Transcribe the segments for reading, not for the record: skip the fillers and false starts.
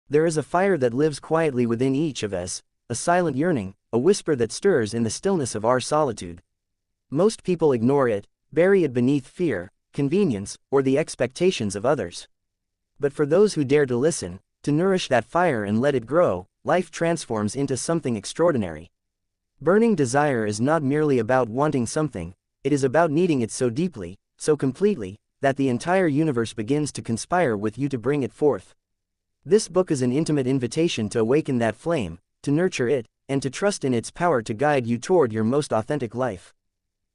There is a fire that lives quietly within each of us, a silent yearning, a whisper that stirs in the stillness of our solitude. Most people ignore it, bury it beneath fear, convenience, or the expectations of others. But for those who dare to listen, to nourish that fire and let it grow, life transforms into something extraordinary. Burning desire is not merely about wanting something, it is about needing it so deeply, so completely, that the entire universe begins to conspire with you to bring it forth. This book is an intimate invitation to awaken that flame, to nurture it, and to trust in its power to guide you toward your most authentic life.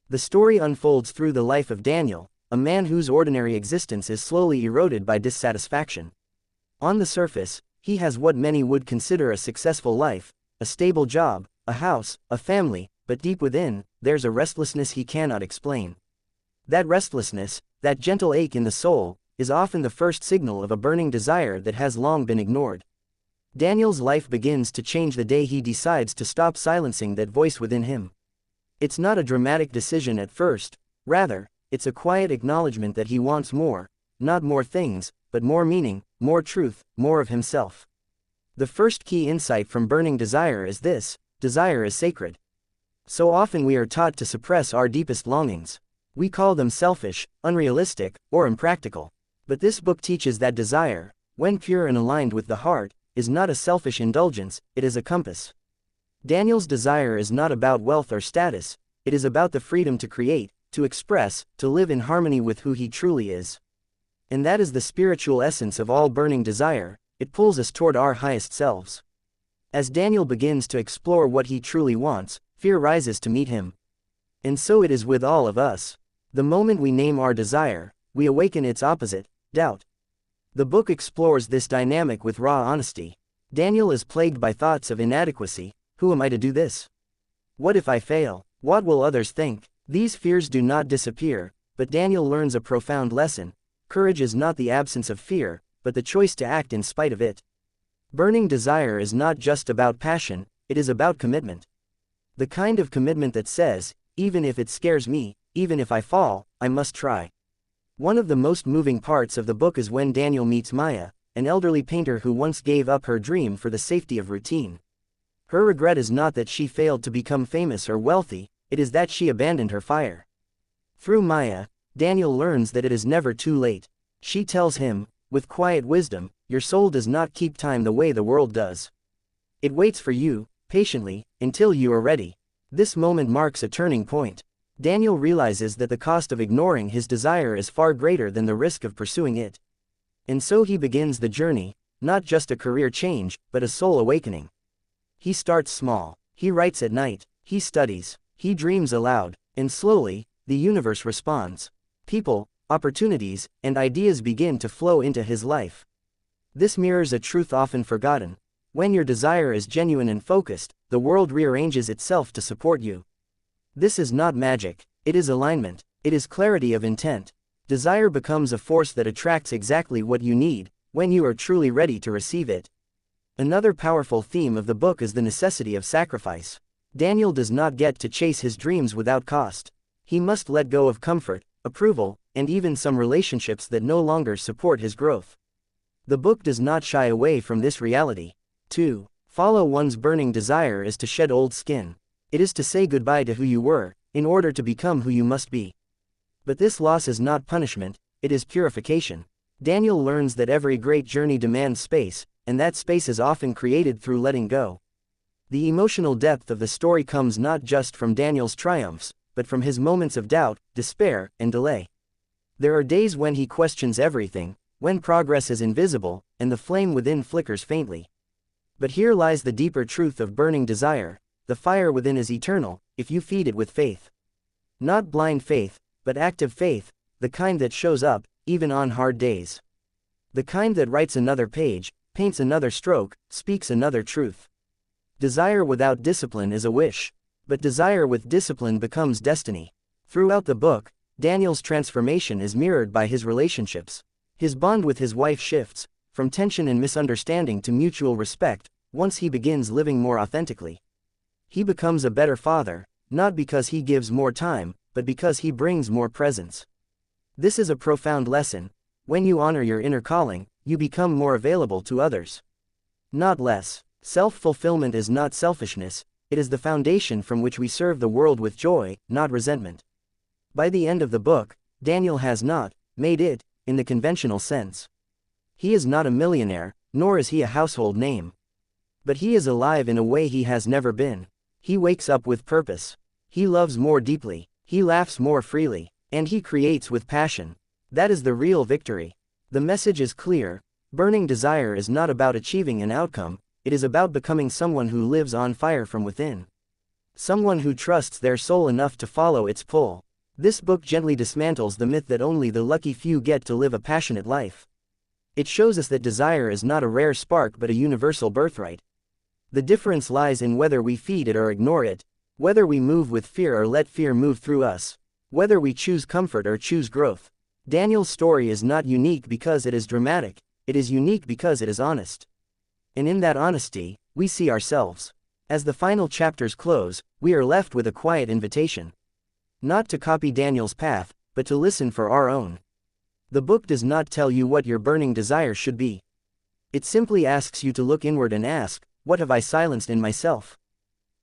The story unfolds through the life of Daniel, a man whose ordinary existence is slowly eroded by dissatisfaction. On the surface, he has what many would consider a successful life, a stable job, a house, a family, but deep within, there's a restlessness he cannot explain. That restlessness, that gentle ache in the soul, is often the first signal of a burning desire that has long been ignored. Daniel's life begins to change the day he decides to stop silencing that voice within him. It's not a dramatic decision at first, rather, it's a quiet acknowledgement that he wants more, not more things, but more meaning, more truth, more of himself. The first key insight from burning desire is this: desire is sacred. So often we are taught to suppress our deepest longings. We call them selfish, unrealistic, or impractical. But this book teaches that desire, when pure and aligned with the heart, is not a selfish indulgence, it is a compass. Daniel's desire is not about wealth or status, it is about the freedom to create, to express, to live in harmony with who he truly is. And that is the spiritual essence of all burning desire, it pulls us toward our highest selves. As Daniel begins to explore what he truly wants, fear rises to meet him. And so it is with all of us. The moment we name our desire, we awaken its opposite, doubt. The book explores this dynamic with raw honesty. Daniel is plagued by thoughts of inadequacy. Who am I to do this? What if I fail? What will others think? These fears do not disappear, but Daniel learns a profound lesson. Courage is not the absence of fear, but the choice to act in spite of it. Burning desire is not just about passion, it is about commitment. The kind of commitment that says, even if it scares me, even if I fall, I must try. One of the most moving parts of the book is when Daniel meets Maya, an elderly painter who once gave up her dream for the safety of routine. Her regret is not that she failed to become famous or wealthy, it is that she abandoned her fire. Through Maya, Daniel learns that it is never too late. She tells him, with quiet wisdom, your soul does not keep time the way the world does. It waits for you, patiently, until you are ready. This moment marks a turning point. Daniel realizes that the cost of ignoring his desire is far greater than the risk of pursuing it. And so he begins the journey, not just a career change, but a soul awakening. He starts small. He writes at night, he studies, he dreams aloud, and slowly, the universe responds. People, opportunities, and ideas begin to flow into his life. This mirrors a truth often forgotten. When your desire is genuine and focused, the world rearranges itself to support you. This is not magic, it is alignment, it is clarity of intent. Desire becomes a force that attracts exactly what you need, when you are truly ready to receive it. Another powerful theme of the book is the necessity of sacrifice. Daniel does not get to chase his dreams without cost. He must let go of comfort, approval, and even some relationships that no longer support his growth. The book does not shy away from this reality. To follow one's burning desire is to shed old skin. It is to say goodbye to who you were, in order to become who you must be. But this loss is not punishment, it is purification. Daniel learns that every great journey demands space, and that space is often created through letting go. The emotional depth of the story comes not just from Daniel's triumphs, but from his moments of doubt, despair, and delay. There are days when he questions everything, when progress is invisible, and the flame within flickers faintly. But here lies the deeper truth of burning desire. The fire within is eternal, if you feed it with faith. Not blind faith, but active faith, the kind that shows up, even on hard days. The kind that writes another page, paints another stroke, speaks another truth. Desire without discipline is a wish, but desire with discipline becomes destiny. Throughout the book, Daniel's transformation is mirrored by his relationships. His bond with his wife shifts, from tension and misunderstanding to mutual respect, once he begins living more authentically. He becomes a better father, not because he gives more time, but because he brings more presence. This is a profound lesson. When you honor your inner calling, you become more available to others. not less. Self-fulfillment is not selfishness, it is the foundation from which we serve the world with joy, not resentment. By the end of the book, Daniel has not made it, in the conventional sense. He is not a millionaire, nor is he a household name. But he is alive in a way he has never been. He wakes up with purpose. He loves more deeply. He laughs more freely. And he creates with passion. That is the real victory. The message is clear. Burning desire is not about achieving an outcome, it is about becoming someone who lives on fire from within. Someone who trusts their soul enough to follow its pull. This book gently dismantles the myth that only the lucky few get to live a passionate life. It shows us that desire is not a rare spark but a universal birthright. The difference lies in whether we feed it or ignore it, whether we move with fear or let fear move through us, whether we choose comfort or choose growth. Daniel's story is not unique because it is dramatic, it is unique because it is honest. And in that honesty, we see ourselves. As the final chapters close, we are left with a quiet invitation. Not to copy Daniel's path, but to listen for our own. The book does not tell you what your burning desire should be. It simply asks you to look inward and ask, what have I silenced in myself?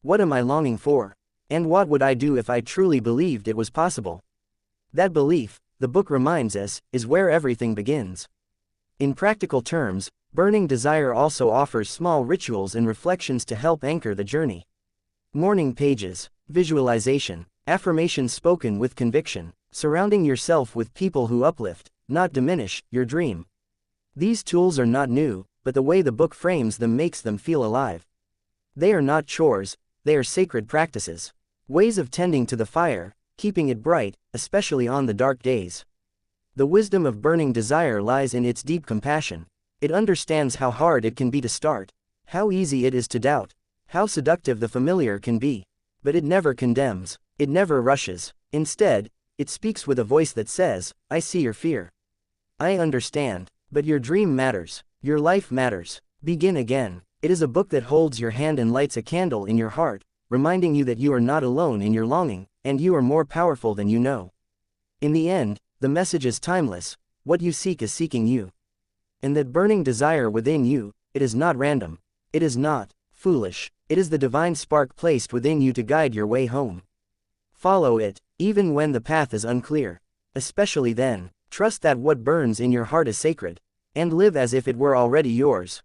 What am I longing for? And what would I do if I truly believed it was possible? That belief, the book reminds us, is where everything begins. In practical terms, burning desire also offers small rituals and reflections to help anchor the journey. Morning pages, visualization, affirmations spoken with conviction, surrounding yourself with people who uplift, not diminish, your dream. These tools are not new, but the way the book frames them makes them feel alive. They are not chores, they are sacred practices. Ways of tending to the fire, keeping it bright, especially on the dark days. The wisdom of burning desire lies in its deep compassion. It understands how hard it can be to start, how easy it is to doubt, how seductive the familiar can be. But it never condemns, it never rushes. Instead, it speaks with a voice that says, I see your fear. I understand, but your dream matters, your life matters. Begin again. It is a book that holds your hand and lights a candle in your heart, reminding you that you are not alone in your longing, and you are more powerful than you know. In the end, the message is timeless, what you seek is seeking you. And that burning desire within you, it is not random. It is not foolish. It is the divine spark placed within you to guide your way home. Follow it, even when the path is unclear. Especially then, trust that what burns in your heart is sacred, and live as if it were already yours.